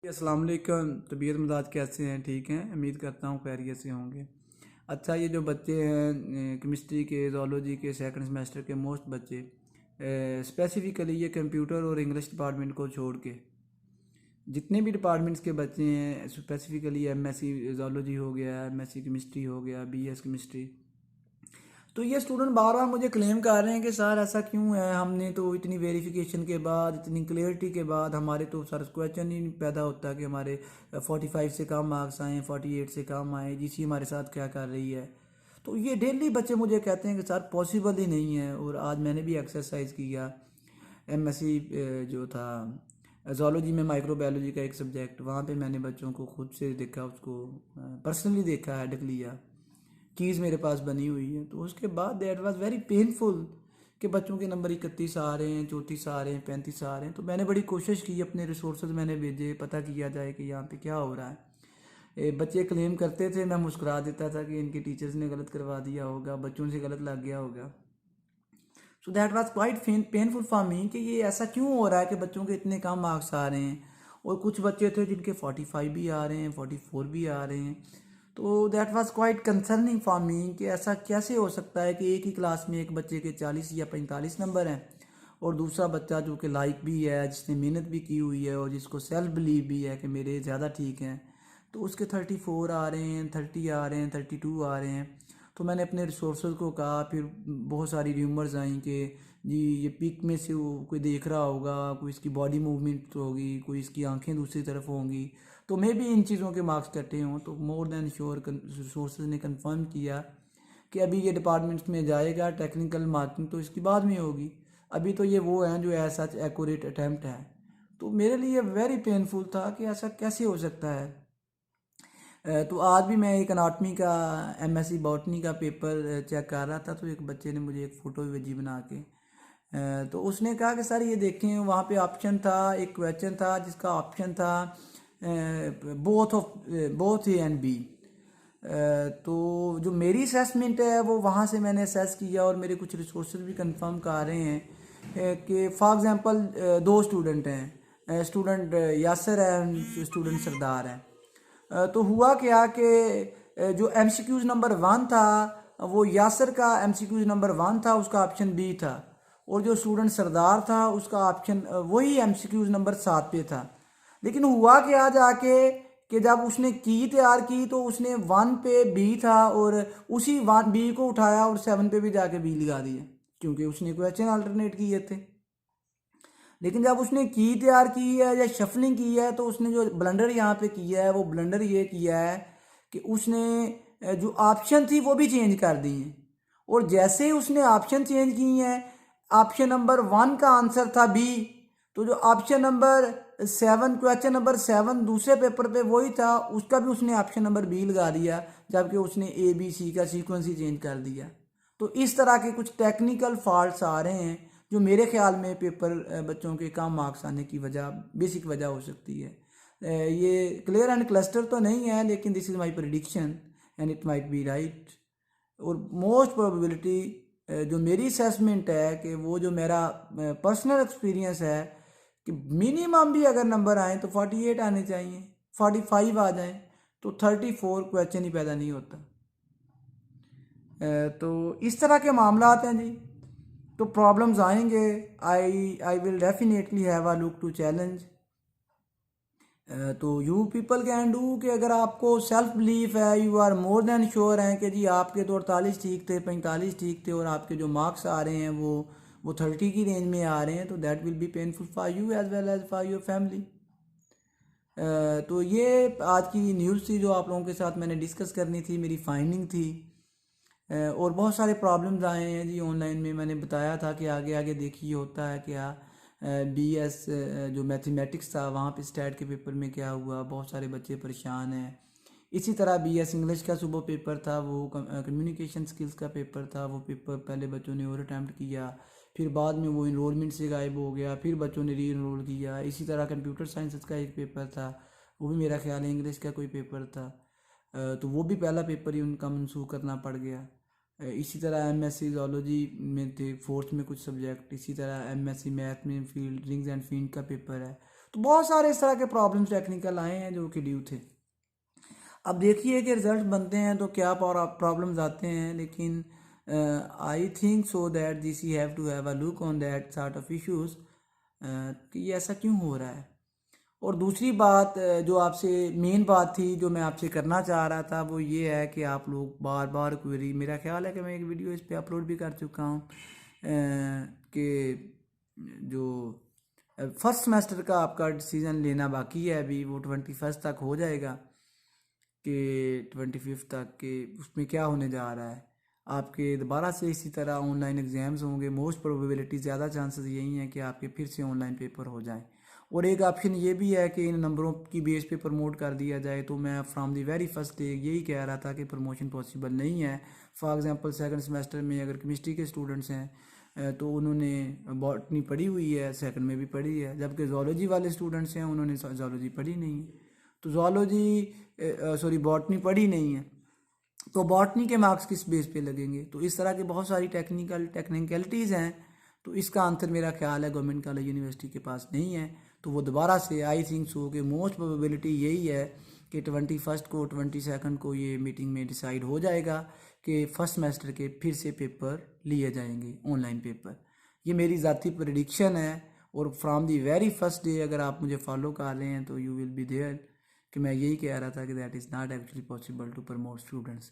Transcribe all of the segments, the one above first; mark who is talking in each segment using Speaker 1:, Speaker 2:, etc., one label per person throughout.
Speaker 1: अस्सलाम वालेकुम। तबीयत मिजाज कैसे हैं? ठीक हैं, उम्मीद करता हूँ खैरियत से होंगे। अच्छा, ये जो बच्चे हैं केमिस्ट्री के, जोलॉजी के सेकंड सेमेस्टर के मोस्ट बच्चे, स्पेसिफ़िकली ये कंप्यूटर और इंग्लिश डिपार्टमेंट को छोड़ के जितने भी डिपार्टमेंट्स के बच्चे हैं, स्पेसिफ़िकली एमएससी जोलॉजी हो गया, एमएससी केमिस्ट्री हो गया, बीएस केमिस्ट्री, तो ये स्टूडेंट बार बार मुझे क्लेम कर रहे हैं कि सर ऐसा क्यों है, हमने तो इतनी वेरिफिकेशन के बाद, इतनी क्लियरिटी के बाद हमारे तो सर क्वेश्चन ही नहीं पैदा होता कि हमारे 45 से कम मार्क्स आए, 48 से कम आए, जीसी हमारे साथ क्या कर रही है। तो ये डेली बच्चे मुझे कहते हैं कि सर पॉसिबल ही नहीं है। और आज मैंने भी एक्सरसाइज किया, एमएससी जो था जोलॉजी में, माइक्रोबायोलॉजी का एक सब्जेक्ट, वहाँ पे मैंने बच्चों को खुद से देखा, उसको पर्सनली देखा, हेडक लिया, कीज़ मेरे पास बनी हुई है। तो उसके बाद दैट वाज वेरी पेनफुल कि बच्चों के नंबर 31 आ रहे हैं, 34 आ रहे हैं, 35 आ रहे हैं। तो मैंने बड़ी कोशिश की, अपने रिसोर्सेज मैंने भेजे, पता किया जाए कि यहाँ पे क्या हो रहा है। बच्चे क्लेम करते थे, मैं मुस्कुरा देता था कि इनके टीचर्स ने गलत करवा दिया होगा, बच्चों से गलत लग गया होगा। So that was quite painful for me कि ये ऐसा क्यों हो रहा है कि बच्चों के इतने कम मार्क्स आ रहे हैं। और कुछ बच्चे थे जिनके 45 भी आ रहे हैं, 44 भी आ रहे हैं। तो that was quite concerning for me कि ऐसा कैसे हो सकता है कि एक ही क्लास में एक बच्चे के 40 या 45 नंबर हैं, और दूसरा बच्चा जो कि लाइक भी है, जिसने मेहनत भी की हुई है और जिसको सेल्फ बिलीव भी है कि मेरे ज़्यादा ठीक हैं, तो उसके 34 आ रहे हैं, 30 आ रहे हैं, 32 आ रहे हैं। तो मैंने अपने रिसोर्सेज को कहा, फिर बहुत सारी र्यूमर्स आई कि जी ये पिक में से वो कोई देख रहा होगा, कोई इसकी बॉडी मूवमेंट होगी, कोई इसकी आंखें दूसरी तरफ होंगी, तो मे भी इन चीज़ों के मार्क्स कटे हों। तो मोर देन श्योर रिसोर्सेज ने कंफर्म किया कि अभी ये डिपार्टमेंट्स में जाएगा, टेक्निकल मार्किंग तो इसकी बाद में होगी, अभी तो ये वो हैं जो ऐसा एक्यूरेट अटैम्प्ट है। तो मेरे लिए वेरी पेनफुल था कि ऐसा कैसे हो सकता है। तो आज भी मैं एक अनाटमी का, एमएससी बॉटनी का पेपर चेक कर रहा था, तो एक बच्चे ने मुझे एक फ़ोटो भेजी बना के। तो उसने कहा कि सर ये देखें, वहाँ पे ऑप्शन था, एक क्वेश्चन था जिसका ऑप्शन था बोथ ए एंड बी। तो जो मेरी असेसमेंट है वो वहाँ से मैंने असेस किया, और मेरे कुछ रिसोर्सेज भी कंफर्म कर रहे हैं कि फॉर एग्जांपल दो स्टूडेंट हैं, स्टूडेंट यासर है, स्टूडेंट सरदार है। तो हुआ क्या कि जो एमसीक्यूज नंबर 1 था, वो यासर का एमसीक्यूज नंबर 1 था, उसका ऑप्शन बी था। और जो स्टूडेंट सरदार था उसका ऑप्शन वही एमसीक्यूज नंबर 7 पे था। लेकिन हुआ क्या जाके कि जब उसने की तैयार की तो उसने 1 पे बी था, और उसी 1 बी को उठाया और 7 पे भी जाके बी लगा दिया, क्योंकि उसने क्वेश्चन अल्टरनेट किए थे। लेकिन जब उसने की तैयार की है या शफलिंग की है, तो उसने जो ब्लंडर यहाँ पे किया है, वो ब्लंडर ये किया है कि उसने जो ऑप्शन थी वो भी चेंज कर दी है। और जैसे ही उसने ऑप्शन चेंज की हैं, ऑप्शन नंबर 1 का आंसर था बी, तो जो ऑप्शन नंबर 7, क्वेश्चन नंबर 7 दूसरे पेपर पे वही था, उसका भी उसने ऑप्शन नंबर बी लगा दिया, जबकि उसने ए बी सी का सीक्वेंस ही चेंज कर दिया। तो इस तरह के कुछ टेक्निकल फॉल्ट्स आ रहे हैं, जो मेरे ख्याल में पेपर बच्चों के कम मार्क्स आने की वजह, बेसिक वजह हो सकती है। ये क्लियर एंड क्लस्टर तो नहीं है, लेकिन this is my prediction and it might be right. और मोस्ट प्रोबेबिलिटी जो मेरी असेसमेंट है कि वो जो मेरा पर्सनल एक्सपीरियंस है कि मिनिमम भी अगर नंबर आए तो 48 आने चाहिए, 45 आ जाए तो 34 क्वेश्चन ही पैदा नहीं होता। तो इस तरह के मामला हैं जी। तो प्रॉब्लम्स आएंगे, I will definitely have a look to challenge. तो यू पीपल कैन डू कि अगर आपको सेल्फ बिलीफ है, you are more than sure हैं कि जी आपके तो 48 ठीक थे, 45 ठीक थे, और आपके जो मार्क्स आ रहे हैं वो 30 की रेंज में आ रहे हैं, तो that will be painful for you as well as for your family. तो ये आज की न्यूज़ थी जो आप लोगों के साथ मैंने डिस्कस करनी थी, मेरी फाइंडिंग थी। और बहुत सारे प्रॉब्लम्स आए हैं जी ऑनलाइन में। मैंने बताया था कि आगे आगे देखिए होता है क्या। बीएस जो मैथमेटिक्स था, वहाँ पे स्टैट के पेपर में क्या हुआ, बहुत सारे बच्चे परेशान हैं। इसी तरह बीएस इंग्लिश का सुबह पेपर था, वो कम्युनिकेशन स्किल्स का पेपर था, वो पेपर पहले बच्चों ने और अटैम्प्ट किया, फिर बाद में वो इनरोलमेंट से गायब हो गया, फिर बच्चों ने री इनरोल किया। इसी तरह कंप्यूटर साइंस का एक पेपर था, वो भी मेरा ख्याल है इंग्लिश का कोई पेपर था। तो वो भी पहला पेपर ही उनका मनसूख करना पड़ गया। इसी तरह एमएससी जोलॉजी में थे, फोर्थ में कुछ सब्जेक्ट। इसी तरह एमएससी मैथ में फील्ड रिंग्स एंड फील्ड का पेपर है, तो बहुत सारे इस तरह के प्रॉब्लम्स टेक्निकल आए हैं जो कि ड्यू थे। अब देखिए कि रिजल्ट बनते हैं तो क्या प्रॉब्लम्स आते हैं, लेकिन I think so that this you have to have a look on that sort of issues कि ये ऐसा क्यों हो रहा है। और दूसरी बात जो आपसे मेन बात थी जो मैं आपसे करना चाह रहा था वो ये है कि आप लोग बार बार क्वेरी, मेरा ख्याल है कि मैं एक वीडियो इस पे अपलोड भी कर चुका हूँ कि जो फर्स्ट सेमेस्टर का आपका डिसीज़न लेना बाकी है अभी, वो 21 तक हो जाएगा कि 25 तक के उसमें क्या होने जा रहा है। आपके दोबारा से इसी तरह ऑनलाइन एग्ज़ाम्स होंगे, मोस्ट प्रोबेबिलिटी ज़्यादा चांसेस यही हैं कि आपके फिर से ऑनलाइन पेपर हो जाएं। और एक ऑप्शन ये भी है कि इन नंबरों की बेस पे प्रमोट कर दिया जाए। तो मैं from the very first day यही कह रहा था कि प्रमोशन पॉसिबल नहीं है। फॉर एग्जांपल सेकंड सेमेस्टर में अगर केमिस्ट्री के स्टूडेंट्स हैं तो उन्होंने बॉटनी पढ़ी हुई है, सेकंड में भी पढ़ी है, जबकि जोलॉजी वाले स्टूडेंट्स हैं उन्होंने जोलॉजी पढ़ी नहीं है। तो जोलॉजी बॉटनी पढ़ी नहीं है, तो बॉटनी के मार्क्स किस बेस पे लगेंगे। तो इस तरह की बहुत सारी टेक्निकलिटीज़ हैं। तो इसका आंसर मेरा ख्याल है गवर्नमेंट कॉलेज यूनिवर्सिटी के पास नहीं है। तो वो दोबारा से आई थिंक सो कि मोस्ट प्रोबेबिलिटी यही है कि 21 को 22 को ये मीटिंग में डिसाइड हो जाएगा कि फर्स्ट सेमेस्टर के फिर से पेपर लिए जाएंगे, ऑनलाइन पेपर। ये मेरी ज़ाती प्रेडिक्शन है। और from the very first day अगर आप मुझे फॉलो कर रहे हैं तो यू विल बी देयर कि मैं यही कह रहा था कि that is not actually possible to promote students.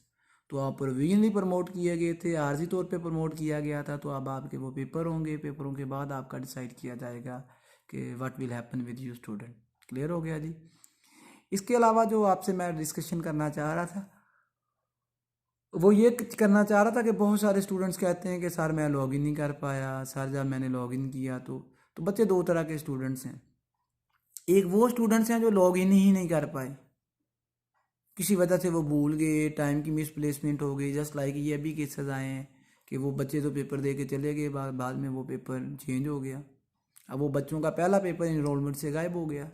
Speaker 1: तो आप प्रोविजनली प्रमोट किए गए थे, आर्जी तौर पे प्रमोट किया गया था। तो अब आपके वो पेपर होंगे, पेपरों के बाद आपका डिसाइड किया जाएगा कि what will happen with you student. Clear हो गया जी। इसके अलावा जो आपसे मैं डिस्कशन करना चाह रहा था वो ये करना चाह रहा था कि बहुत सारे स्टूडेंट्स कहते हैं कि सर मैं लॉगिन नहीं कर पाया, सर जब मैंने लॉगिन किया तो बच्चे दो तरह के स्टूडेंट्स हैं। एक वो स्टूडेंट्स हैं जो लॉगिन ही नहीं कर पाए, किसी वजह से वो भूल गए, टाइम की मिसप्लेसमेंट हो गई। जस्ट लाइक ये भी केसेस आए हैं कि वो बच्चे तो पेपर दे के चले गए, बाद में वो पेपर चेंज हो गया। अब वो बच्चों का पहला पेपर इनरोलमेंट से गायब हो गया।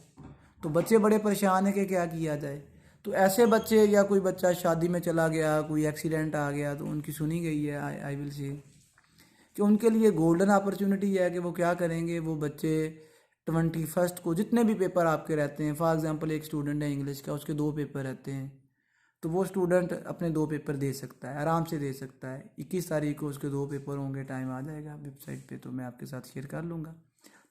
Speaker 1: तो बच्चे बड़े परेशान हैं कि क्या किया जाए। तो ऐसे बच्चे, या कोई बच्चा शादी में चला गया, कोई एक्सीडेंट आ गया, तो उनकी सुनी गई है आई विल से कि उनके लिए गोल्डन अपॉर्चुनिटी है कि वो क्या करेंगे। वो बच्चे 21 को जितने भी पेपर आपके रहते हैं, फॉर एग्जांपल एक स्टूडेंट है इंग्लिश का, उसके 2 पेपर रहते हैं, तो वो स्टूडेंट अपने 2 पेपर दे सकता है, आराम से दे सकता है। 21 तारीख को उसके 2 पेपर होंगे, टाइम आ जाएगा वेबसाइट पे तो मैं आपके साथ शेयर कर लूँगा।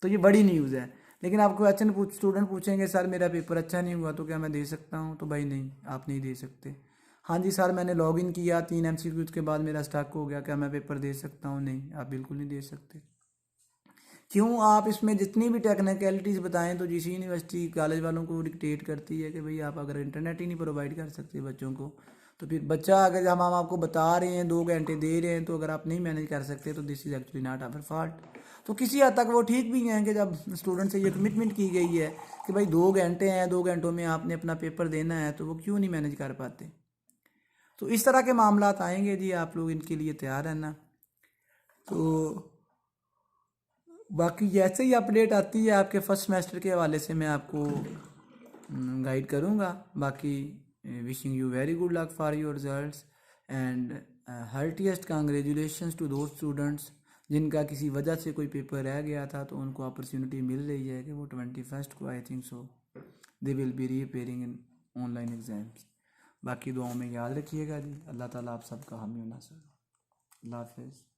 Speaker 1: तो ये बड़ी न्यूज़ है। लेकिन आपको स्टूडेंट पूछेंगे सर मेरा पेपर अच्छा नहीं हुआ तो क्या मैं दे सकता हूँ, तो भाई नहीं, आप नहीं दे सकते। हाँ जी सर मैंने लॉगिन किया 3 MCQs के बाद मेरा स्टक हो गया, क्या मैं पेपर दे सकता हूँ? नहीं, आप बिल्कुल नहीं दे सकते। क्यों? आप इसमें जितनी भी टेक्निकलिटीज़ बताएं तो जिस यूनिवर्सिटी कॉलेज वालों को डिक्टेट करती है कि भाई आप अगर इंटरनेट ही नहीं प्रोवाइड कर सकते बच्चों को, तो फिर बच्चा अगर हम आपको बता रहे हैं 2 घंटे दे रहे हैं, तो अगर आप नहीं मैनेज कर सकते तो this is actually not our fault. तो किसी हद तक वो ठीक भी हैं कि जब स्टूडेंट से ये कमिटमेंट की गई है कि भाई 2 घंटे हैं, 2 घंटों में आपने अपना पेपर देना है, तो वो क्यों नहीं मैनेज कर पाते। तो इस तरह के मामला आएंगे जी, आप लोग इनके लिए तैयार रहना। तो बाकी जैसे ही अपडेट आती है आपके फर्स्ट सेमेस्टर के हवाले से मैं आपको गाइड करूँगा। बाकी wishing you very good luck for your results and heartiest congratulations to those students जिनका किसी वजह से कोई पेपर रह गया था, तो उनको अपॉर्चुनिटी मिल रही है कि वो 21 को I think so they will be reappearing in online exams. बाकी दुआओं में याद रखिएगा जी। अल्लाह ताला आप सबका हामी नासर। अल्लाह हाफिज़।